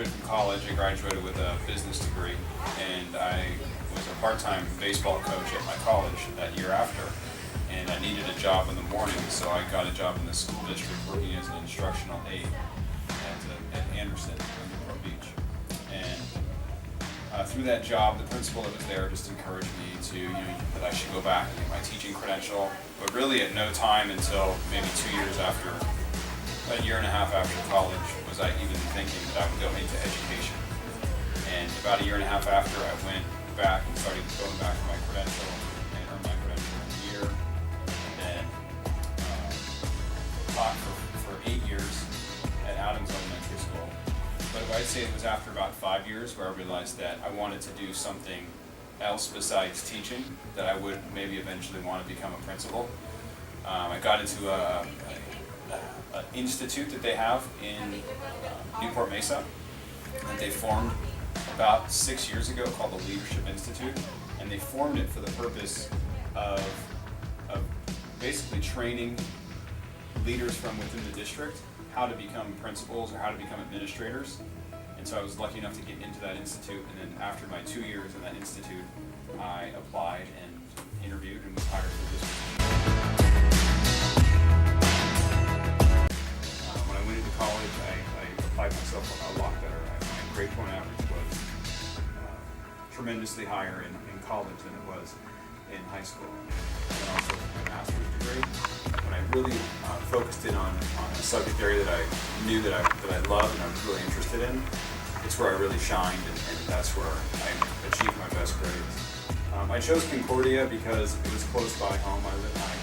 graduated from college. I graduated with a business degree, and I was a part-time baseball coach at my college that year after. And I needed a job in the morning, so I got a job in the school district working as an instructional aide at Anderson in Newport Beach. And through that job, the principal that was there just encouraged me to, that I should go back and get my teaching credential. But really, at no time until maybe 2 years after, a year and a half after college, was I even thinking that I would go into education. And about a year and a half after, I went back and started going back for my credential and earned my credential in a year. And then taught for 8 years at Adams Elementary School. But I'd say it was after about 5 years where I realized that I wanted to do something else besides teaching, that I would maybe eventually want to become a principal. I got into an institute that they have in Newport Mesa that they formed about 6 years ago called the Leadership Institute, and they formed it for the purpose of basically training leaders from within the district how to become principals or how to become administrators. And so I was lucky enough to get into that institute, and then after my 2 years in that institute, I applied and interviewed and was hired for this position. When I went into college, I applied myself a lot better. My grade point average was tremendously higher in college than it was in high school. And also my master's degree, when I really focused in on a subject area that I knew that I loved and I was really interested in, it's where I really shined, and that's where I achieved my best grades. I chose Concordia because it was close by home. I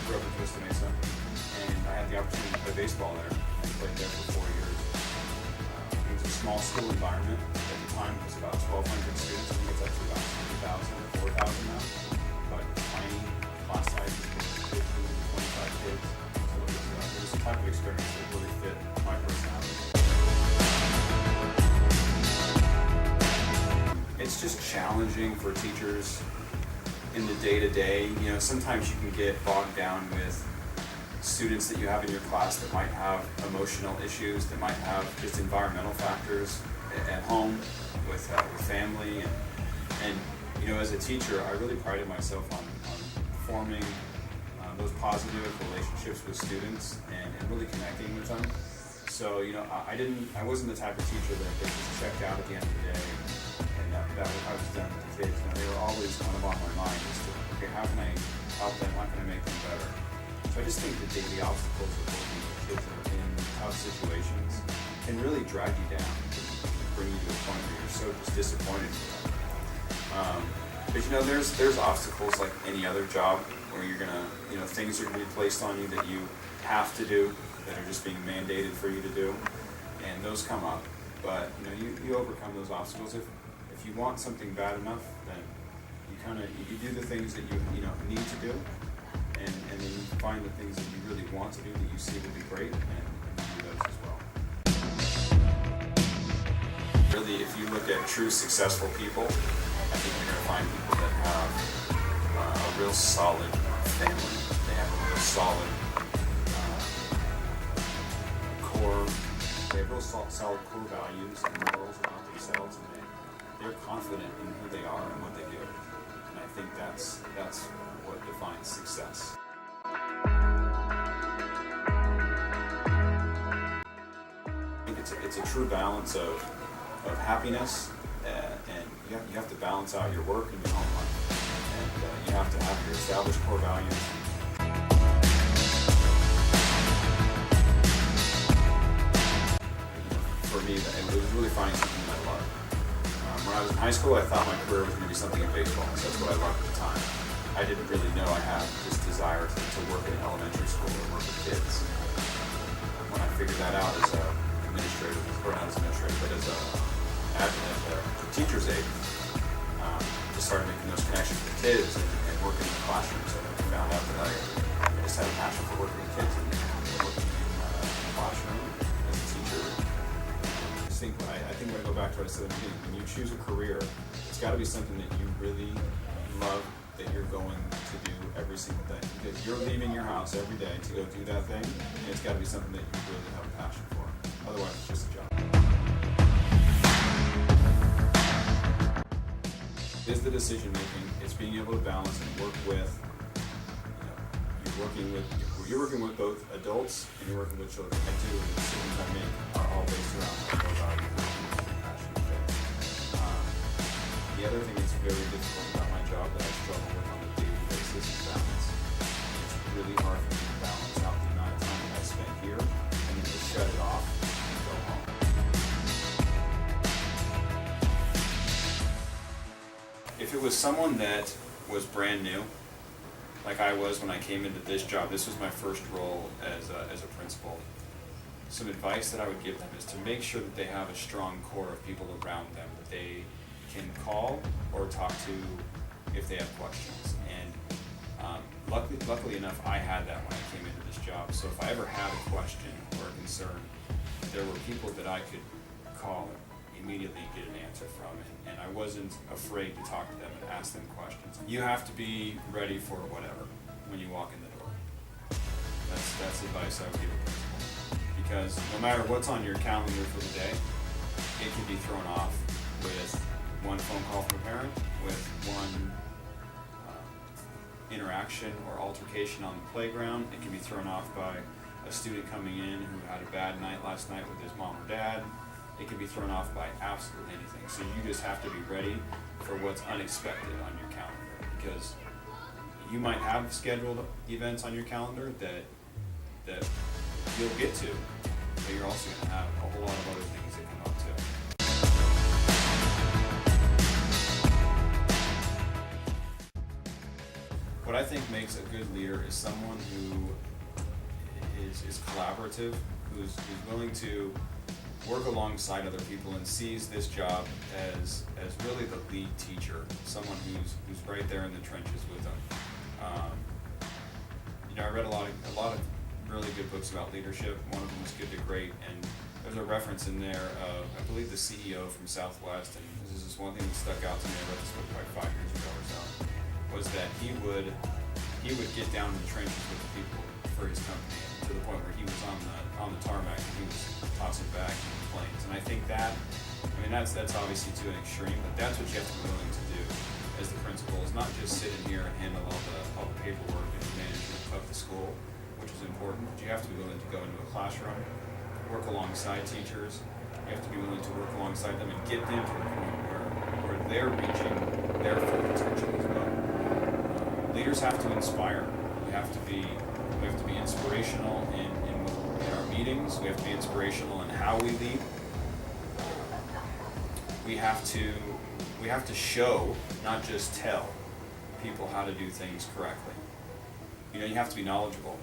grew up in Costa Mesa, and I had the opportunity to play baseball there. I played there for 4 years. It was a small school environment. At the time, it was about 1,200 students. I think it's actually about 3,000 or 4,000 now. But tiny class sizes, 15 to 25 kids. So it was the type of experience that really fit my personality. It's just challenging for teachers in the day-to-day. Sometimes you can get bogged down with students that you have in your class that might have emotional issues, that might have just environmental factors at home with family. And as a teacher, I really prided myself on forming those positive relationships with students and really connecting with them. So, I wasn't the type of teacher that just checked out at the end of the day. That I was done with the kids. They were always kind of on my mind as to, okay, how can I help them? How can I make them better? So I just think the daily obstacles of working with kids that are in tough situations can really drag you down, and bring you to a point where you're so just disappointed with them. But there's obstacles like any other job where you're gonna, things are gonna be placed on you that you have to do, that are just being mandated for you to do, and those come up. But you overcome those obstacles. If you want something bad enough, then you do the things that you need to do, and then you find the things that you really want to do that you see will be great, and you do those as well. Really, if you look at true successful people, I think you're going to find people that have a real solid family. They have a real solid core. They have real solid core values and morals about themselves, and they're confident in who they are and what they do. And I think that's what defines success. I think it's a true balance of happiness, and you have to balance out your work and your home life. And you have to have your established core values. For me, it was really finding something that I loved. When I was in high school, I thought my career was going to be something in baseball, because that's what I loved at the time. I didn't really know I had this desire to work in elementary school or work with kids. When I figured that out as an administrator, or not as an administrator, but as a teacher's aide, just started making those connections with kids and working in the classroom. So I found out that I just had a passion for working with kids and working in the classroom as a teacher. I think when I go back to what I said at the beginning, when you choose a career, it's got to be something that you really love, that you're going to do every single day. Because you're leaving your house every day to go do that thing, and it's got to be something that you really have a passion for. Otherwise, it's just a job. is the decision making. It's being able to balance and work with, you're working with both adults and you're working with children. I do, the decisions I make are all based around my core values of compassion and faith. The other thing that's very difficult about my job that I struggle with on a daily basis is balance. It's really hard for me to balance out the amount of time that I spend here and then just shut it off and go home. If it was someone that was brand new, like I was when I came into this job, this was my first role as a principal, some advice that I would give them is to make sure that they have a strong core of people around them that they can call or talk to if they have questions. And luckily enough, I had that when I came into this job. So if I ever had a question or a concern, there were people that I could call and immediately get an answer from, and I wasn't afraid to talk to them and ask them questions. You have to be ready for whatever when you walk in the door. That's advice I would give a principal. Because no matter what's on your calendar for the day, it can be thrown off with one phone call from a parent, with one interaction or altercation on the playground. It can be thrown off by a student coming in who had a bad night last night with his mom or dad. It can be thrown off by absolutely anything. So you just have to be ready for what's unexpected on your calendar, because you might have scheduled events on your calendar that you'll get to, but you're also going to have a whole lot of other things that come up too. What I think makes a good leader is someone who is collaborative, who's willing to work alongside other people and sees this job as really the lead teacher, someone who's right there in the trenches with them. I read a lot of really good books about leadership. One of them was Good to Great, and there's a reference in there of, I believe, the CEO from Southwest, and this is one thing that stuck out to me. I read this book like 5 years ago or so, was that he would get down in the trenches with the people for his company, to the point where he was on the tarmac and he was tossing back planes. And I think that's obviously to an extreme, but that's what you have to be willing to do as the principal, is not just sit in here and handle all the paperwork and management of the school, which is important, but you have to be willing to go into a classroom, work alongside teachers. You have to be willing to work alongside them and get them to the point where they're reaching their full potential as well. Leaders have to inspire. We have to be inspirational in our meetings. We have to be inspirational in how we lead. We have to show, not just tell people how to do things correctly. You have to be knowledgeable.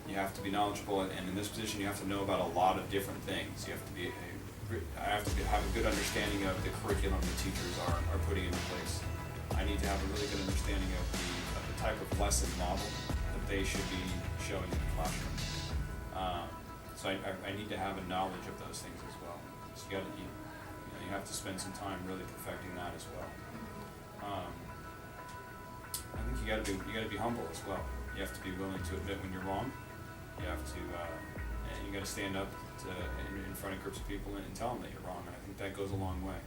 You have to be knowledgeable, and in this position, you have to know about a lot of different things. I have to have a good understanding of the curriculum the teachers are putting into place. I need to have a really good understanding of the type of lesson model that they should be showing in the classroom. So I need to have a knowledge of those things as well. So you have to spend some time really perfecting that as well. I think you got to be humble as well. You have to be willing to admit when you're wrong. You have to, and you got to stand up in front of groups of people and tell them that you're wrong. And I think that goes a long way.